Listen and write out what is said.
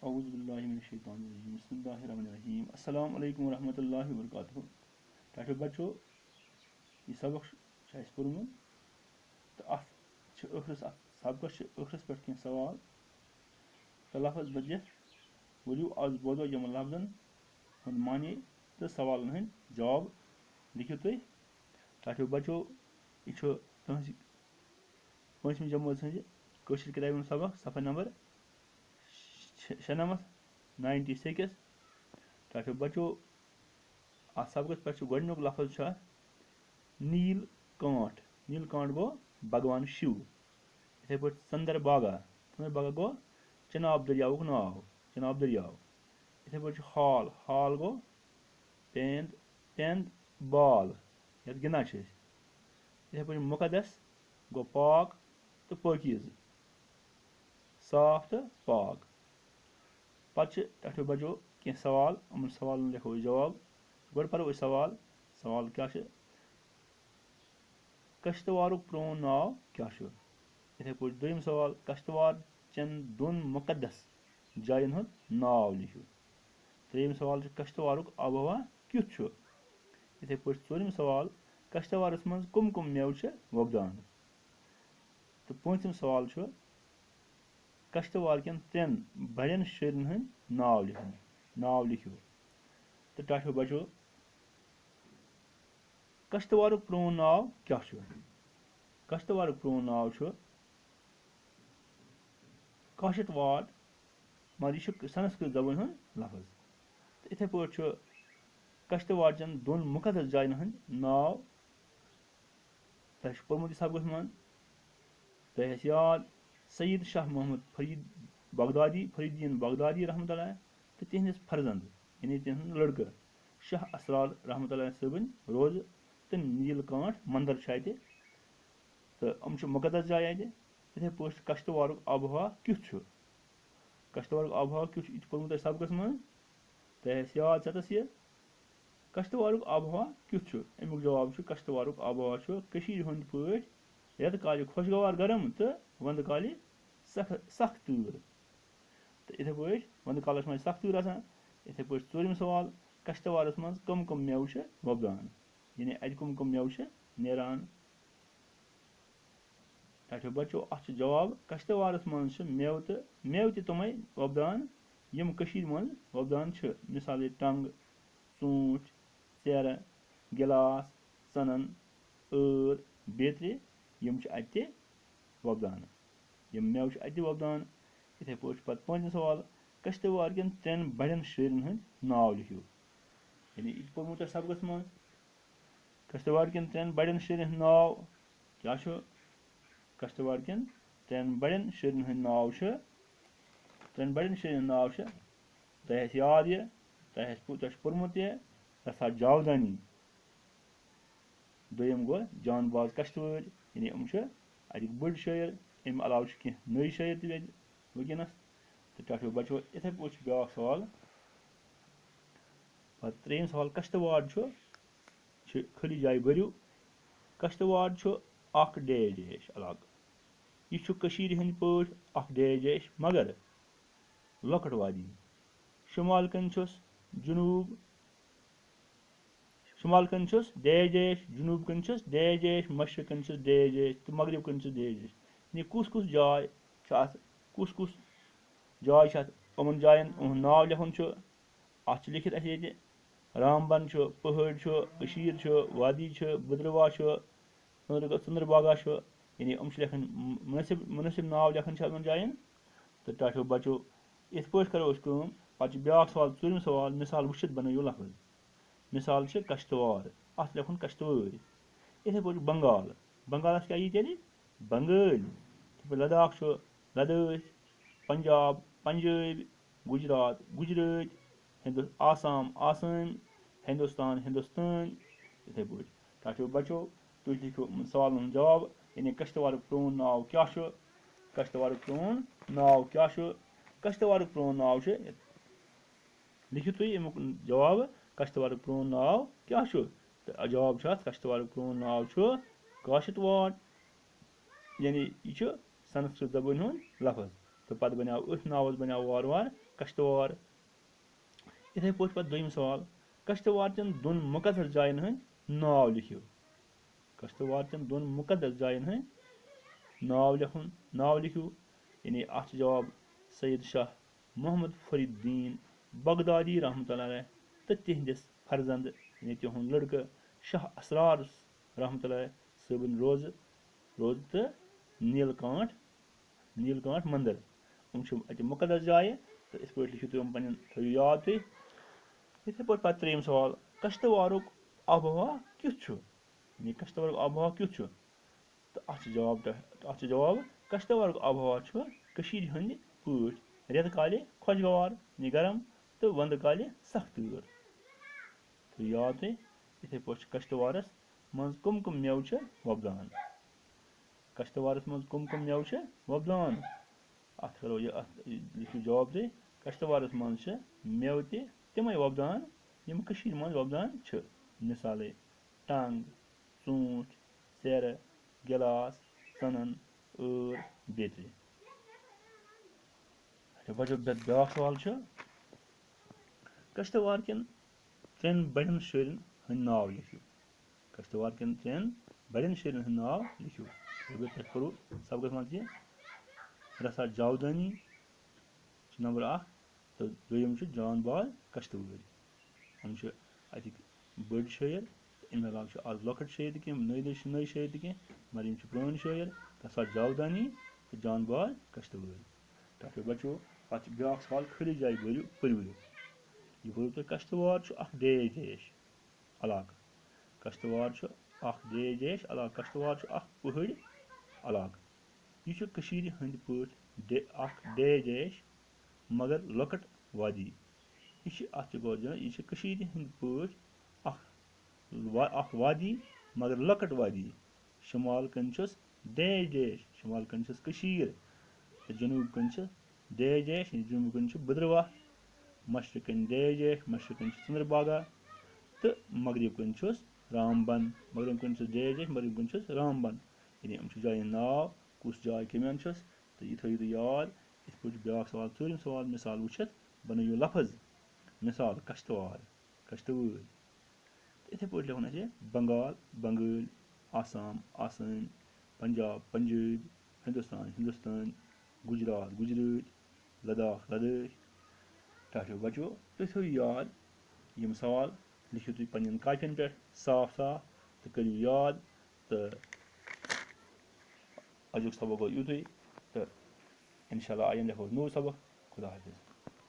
औज़ुबिल्लाहिमिनश्शैतानिर्रजीम बिस्मिल्लाहिर्रहमानिर्रहीम अस्सलामु अलैकुम वरहमतुल्लाहि वबरकातुहू। ताकि बच्चों ये सबक पोर्मुत तो अखरस सबकस अखरस पे कह सवाल तो लफज बदित वलू आज बोजो यम लफजन हंद मानी तो सवालन हंद जवाब लिखियो तुम। ताकि बच्चों यह तुज 5वीं जमात हज कशीर किताब सबक सफ़ा नंबर 96 ताकि बच्चों अत सबकस पे गोडनुक लफज नील कांट। नील कांट गो भगवान शिव। इथे पे चंद्रभागा गो चिनाब दरियावुक नाव चिनाब दरियाव। इथे पे हाल हाल गो पेंद पेंद बाल ये गिना। इथे पे मुकदस गो पाक तो पाकीज़ साफ तो पाक। पे तथ बचो कह सवाल उन सवाल लिखो जवाब। गो पो सवाल सवाल क्या कश्तवारुक प्रोन नाव क्या। इथे पे दुम सवाल कश्तवार चन दोन मुकदस जायन हंद नाव लिखो। त्रेम सवाल कश्तवारुक आबहवा क्युथ। इथे पे चूरम सवाल कश्तवारस मज कुम कुम मेव वोपदान। तो पूंचम सवाल कश्तवार कन 3 बड़न शरन हंद नाव लिखो। तो टाठो बचो कश्तवारुक प्रोन नाव क्या। कश्तवारुक प्रोन नाव काशतवाड़ मगर यह संस्कृत जबान हंद लफज। तो इथे पे कश्तवाड़ चन दोन मुकदस जायन हंद नाव तह पोर्मुत सबकस मन तह याद सईद शाह मोहम्मद फरीदीन बगदादी रहमतुल्लाह तो तिहंदिस फर्जंद यानी तिहंद लड़का शाह असरार रहमतुल्लाह सबन रोज तो नीलकांठ मंदिर तो मुकदस जाय अत। इथे पे कश्तवारुक आबहवा क्युथ। कश्तवारुक आबहवा क्युथ यह पोर्मुत सबकस मन तह याद सतस यह कश्तवारुक आबहवा क्युथ। अमुक जवाब कश्तवारुक आबहवा कशीर हंद पट रेत काल खुशगवार गरम तो वंद काल सख्त तूर। तो इथे पे वंद कालस मज सख्त तूर आसान। इथे पे चूरम सवाल कश्तवारस मज कम कम मेव वोपदान यानी अत कम कम मेव नेरान। ताकि बच्चों अत जवाब कश्तवारस मज मेव तमें वोपदान यम कशीर मज वोपदान मिसाल टंग ूंट चेर गिलास सनन एर बेत्र यम अत वोपदान यम मेव अत वोपदान। इथे पे पंचम सवाल कश्तवार कन 3 बड़न शरन हंद नाव लिखो। यानी यह पोर्मुत सबकस मज कश्तवार कन 3 बड़न शरन हंद नाव क्या। कश्तवार कन 3 बड़न शरन हंद नाव 3 बड़न शरन नाव तह याद यह तह पोर्मुत यह रसा जावदानी दोम गो जानबाज कश्तवार यानी अत बड़ शायर। अम अलाव कह नई शायर वनस। तो टाठो बचो इथे पे ब्या सवाल त्रेम सवाल कश्तवाड़ खाली जाय भरू। कश्तवाड़ डैश डैश इलाक यह हंद पट डैश डैश मगर लकट वादी शुमाल कन जुनूब शुमाल कन डैश डैश जुनूब कन डैश डैश मशरक कन डैश डैश तो मगरब कन डैश डैश। यानी कुस कुस जाय कुस कुस जाय उन जायन नाव लिखन अत लिखित ये रामबन पहाड़ कशीर वादी बद्रवा चंद्रभागा यानी लिखन मुनसिब नाव लिखन जायन। तो टाठो बचो इत पे करो पे ब्या सवाल चूरम सवाल मिसाल वुचित बनइयो लफज। मिसाल कश्तवार अत लिखन कश्तवार। इथे पे बंगाल बंगालस क्या यी तेल बंगाल। लद्दाख लद्दाख पंजाब पंजाब गुजरात गुजरात आसाम आसाम हिंदुस्तान हिंदुस्तान। इथे पे ताकि बचो तुम लिखो सवाल जवाब यानी कश्तवारुक प्रोन नाव क्या। कश्तवारुक प्रोन नाव क्या। कश्तवारुक प्रोन नाव लिखियो तुम अमुक जवाब कश्तवारुक प्रोन नाव क्या। तो जवाब कश्तवारुक प्रोन नाव काशतवाड़ यानी यह संस्कृत जबान हंद लफज। तो पे बनो अथ नावस बनो वार वार कश्तवाड़। इथे पॉट पत दोयम सवाल कश्तवाड़ चन दोन मुकद्दस जायन हंद नाव लिखियो। कश्तवाड़ चन दोन मुकद्दस जायन हंद नाव लिखियो। यानी अत जवाब सैयद शाह मोहम्मद फरीदुद्दीन बगदादी रहमतुल्लाह अलैह तो तिहंदिस फर्जंद यानी तिहुंद लड़का शाह असरार रहमतुल्लाह अलैह सबन रोज तो नीलकांठ मंदिर अत मुकद्दस जाए तो इस पे लिखियो तुम पन थो याद तुम। इथे पे पत त्रेयम सवाल कश्तवाड़ुक आबहवा क्युथ यानी कश्तवाड़ुक आबहवा क्युथ तो अत जवाब कश्तवाड़ुक आबहवा कशीर हंद पट रेत काले खुशगवार यानी गरम तो वंद काले सख्त तूर तो याद तुम। इथे पे कश्तवाड़स मज कम मेव वपदान कश्तवाड़स मज कम मेव वपदान अत करो लिखियो जवाब तुम कश्तवाड़स मज मेव तिमे वपदान यम कशीर मज वपदान मिसाल टंग ऊंट सेर गिलास सनन ٲर बेतरि। बचो ब्याक सवाल कश्तवाड़ कन त्रेन बड़न शहरन हंद नाव लिखियो। कश्तवाड़ कन त्रेन बड़न शहरन हंद नाव लिखियो। करो सबक मज रसा जावदानी नंबर 1 तो दोयम जानबाज कश्तवाड़ हम अतिक बड़ शायर अमे अलाव आज लॉकट शायर तक नई शायर तक मगर यम पुरान शायर रसा जावदानी तो जानबाज कश्तवाड़। तथ बचो पत ब्याक सवाल खाली जाए पर्व यह पर्व तुम कश्तवाड़ देश इलाका कश्तवाड़ देश इलाका कश्तवाड़ पहाड़ी इलाका यह हंद पट देश मगर लकट वादी यह हंद पट वादी मगर लकट वादी शुमाल कन देश शुमाल कन तो जनूब कन देश जनूब कन बद्रवाह मशरक कन देश मशरक कन चंद्रभागा तो मगरब कन रामबन मगरब कन देश मगरब कन रामबन यानी जायन नाव कुछ जाय कमेन तो यह थो याद। इत पे ब्याक सवाल चूरम सवाल मिसाल वुचित बनइयो लफज मिसाल कश्तवाड़ इथे पे लिखन बंगाल बंगाल आसाम आसान पंजाब पंजाब हिंदुस्तान गुजरात गुजरात लद्दाख लद्दाख। टाठो बचो तुम थो याद यम सवाल लिखियो तुम पन्न कापियन पे साफ साफ तो करो याद तो अजुक सबक गो युतुई तो इंशाल्लाह आयन देखो नूर सबक खुदा हाफिज।